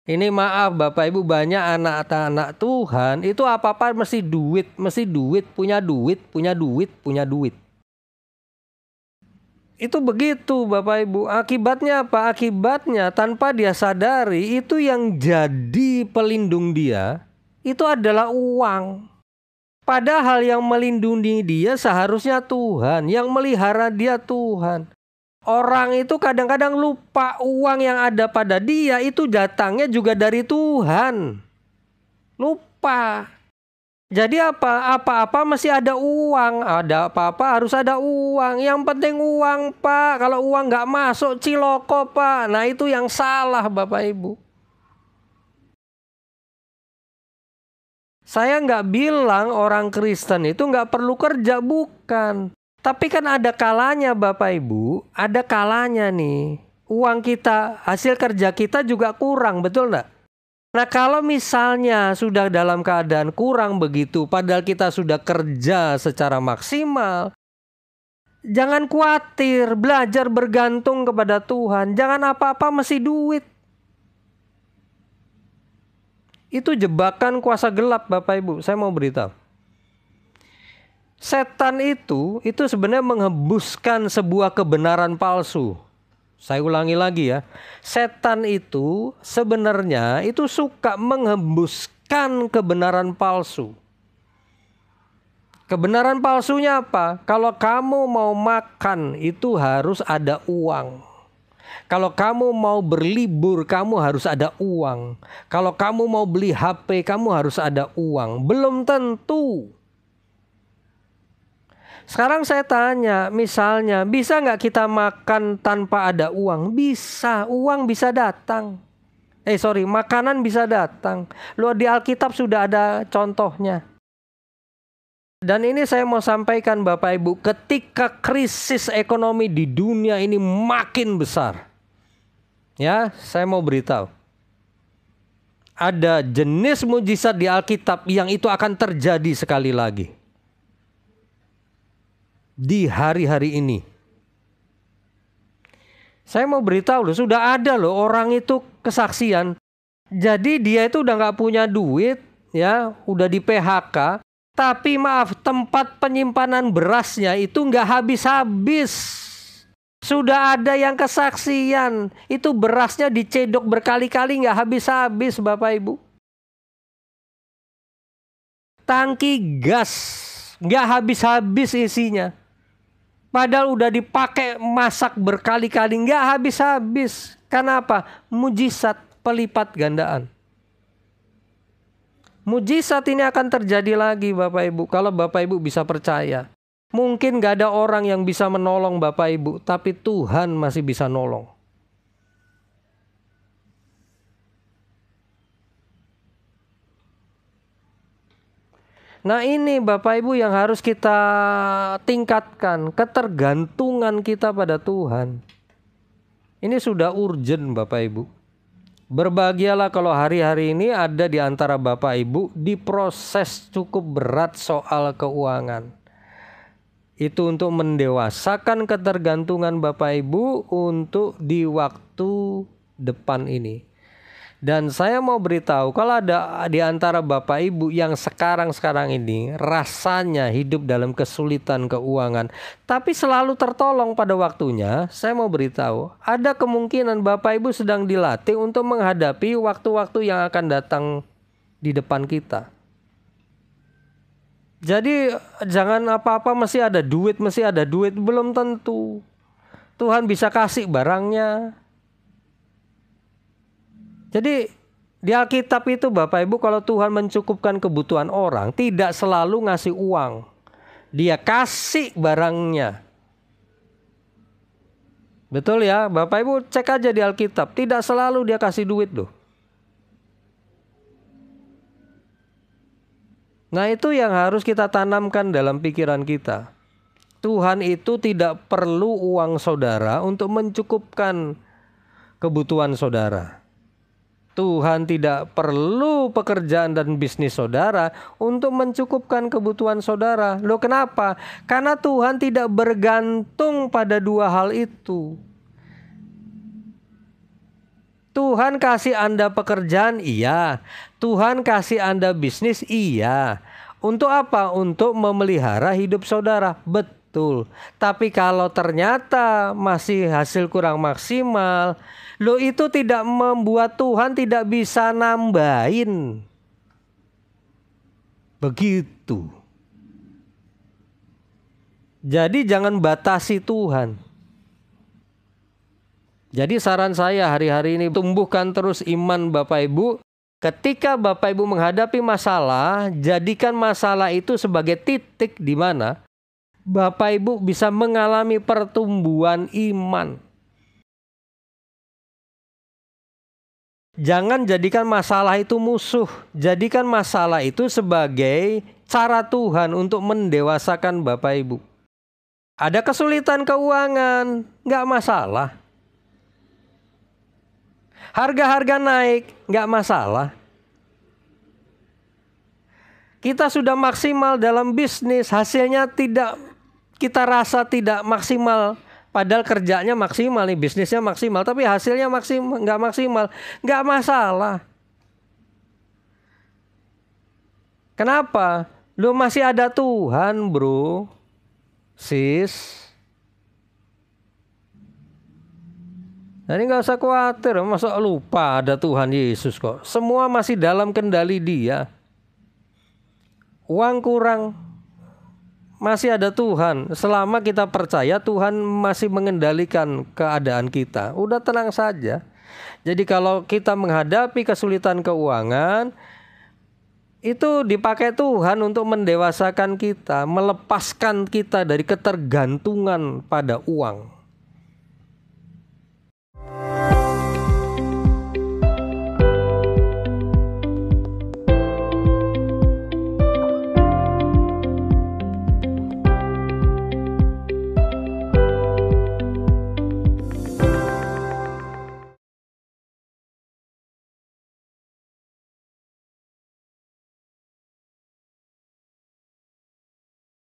Ini maaf Bapak Ibu, banyak anak-anak Tuhan itu apa-apa mesti duit, punya duit, punya duit, punya duit. Itu begitu Bapak Ibu. Akibatnya apa? Akibatnya tanpa dia sadari itu yang jadi pelindung dia itu adalah uang. Padahal yang melindungi dia seharusnya Tuhan, yang melihara dia Tuhan. Orang itu kadang-kadang lupa uang yang ada pada dia itu datangnya juga dari Tuhan. Lupa. Jadi apa-apa masih ada uang. Ada apa-apa harus ada uang. Yang penting uang Pak. Kalau uang nggak masuk ciloko Pak. Nah itu yang salah Bapak Ibu. Saya nggak bilang orang Kristen itu nggak perlu kerja, bukan. Tapi kan ada kalanya Bapak Ibu. Ada kalanya nih. Uang kita, hasil kerja kita juga kurang, betul nggak? Nah kalau misalnya sudah dalam keadaan kurang begitu, padahal kita sudah kerja secara maksimal, jangan khawatir, belajar bergantung kepada Tuhan. Jangan apa-apa mesti duit. Itu jebakan kuasa gelap Bapak Ibu, saya mau beritahu. Setan itu sebenarnya menghembuskan sebuah kebenaran palsu. Saya ulangi lagi ya. Setan itu sebenarnya itu suka menghembuskan kebenaran palsu. Kebenaran palsunya apa? Kalau kamu mau makan itu harus ada uang. Kalau kamu mau berlibur kamu harus ada uang. Kalau kamu mau beli HP kamu harus ada uang. Belum tentu. Sekarang saya tanya, misalnya bisa nggak kita makan tanpa ada uang? Bisa, uang bisa datang. Makanan bisa datang. Loh di Alkitab sudah ada contohnya. Dan ini saya mau sampaikan Bapak Ibu, ketika krisis ekonomi di dunia ini makin besar. Ya, saya mau beritahu. Ada jenis mujizat di Alkitab yang itu akan terjadi sekali lagi. Di hari-hari ini. Saya mau beritahu loh, sudah ada loh orang itu kesaksian. Jadi dia itu udah nggak punya duit, ya, udah di PHK. Tapi maaf, tempat penyimpanan berasnya itu nggak habis-habis. Sudah ada yang kesaksian, itu berasnya dicedok berkali-kali nggak habis-habis Bapak Ibu. Tangki gas nggak habis-habis isinya. Padahal udah dipakai masak berkali-kali, nggak habis-habis. Kenapa? Mujizat pelipat gandaan. Mujizat ini akan terjadi lagi Bapak Ibu, kalau Bapak Ibu bisa percaya. Mungkin nggak ada orang yang bisa menolong Bapak Ibu, tapi Tuhan masih bisa nolong. Nah ini Bapak Ibu yang harus kita tingkatkan, ketergantungan kita pada Tuhan. Ini sudah urgent Bapak Ibu. Berbahagialah kalau hari-hari ini ada di antara Bapak Ibu diproses cukup berat soal keuangan. Itu untuk mendewasakan ketergantungan Bapak Ibu untuk di waktu depan ini. Dan saya mau beritahu, kalau ada di antara Bapak Ibu yang sekarang ini rasanya hidup dalam kesulitan keuangan, tapi selalu tertolong pada waktunya, saya mau beritahu, ada kemungkinan Bapak Ibu sedang dilatih untuk menghadapi waktu-waktu yang akan datang di depan kita. Jadi jangan apa-apa mesti ada duit, belum tentu. Tuhan bisa kasih barangnya. Jadi di Alkitab itu Bapak Ibu, kalau Tuhan mencukupkan kebutuhan orang, tidak selalu ngasih uang. Dia kasih barangnya. Betul ya Bapak Ibu, cek aja di Alkitab, tidak selalu dia kasih duit loh. Nah itu yang harus kita tanamkan dalam pikiran kita. Tuhan itu tidak perlu uang saudara untuk mencukupkan kebutuhan saudara. Tuhan tidak perlu pekerjaan dan bisnis saudara untuk mencukupkan kebutuhan saudara. Loh kenapa? Karena Tuhan tidak bergantung pada dua hal itu. Tuhan kasih Anda pekerjaan, iya. Tuhan kasih Anda bisnis, iya. Untuk apa? Untuk memelihara hidup saudara, betul. Tapi kalau ternyata masih hasil kurang maksimal, lo itu tidak membuat Tuhan tidak bisa nambahin. Begitu. Jadi jangan batasi Tuhan. Jadi saran saya hari-hari ini, tumbuhkan terus iman Bapak Ibu. Ketika Bapak Ibu menghadapi masalah, jadikan masalah itu sebagai titik di mana Bapak Ibu bisa mengalami pertumbuhan iman. Jangan jadikan masalah itu musuh. Jadikan masalah itu sebagai cara Tuhan untuk mendewasakan Bapak Ibu. Ada kesulitan keuangan, nggak masalah. Harga-harga naik, nggak masalah. Kita sudah maksimal dalam bisnis, hasilnya tidak, kita rasa tidak maksimal. Padahal kerjanya maksimal nih, bisnisnya maksimal, tapi hasilnya nggak maksimal, nggak masalah. Kenapa? Lu masih ada Tuhan, bro, sis. Jadi nggak usah khawatir, masa lupa ada Tuhan Yesus kok. Semua masih dalam kendali Dia. Uang kurang, masih ada Tuhan. Selama kita percaya Tuhan masih mengendalikan keadaan kita, udah tenang saja. Jadi kalau kita menghadapi kesulitan keuangan, itu dipakai Tuhan untuk mendewasakan kita, melepaskan kita dari ketergantungan pada uang.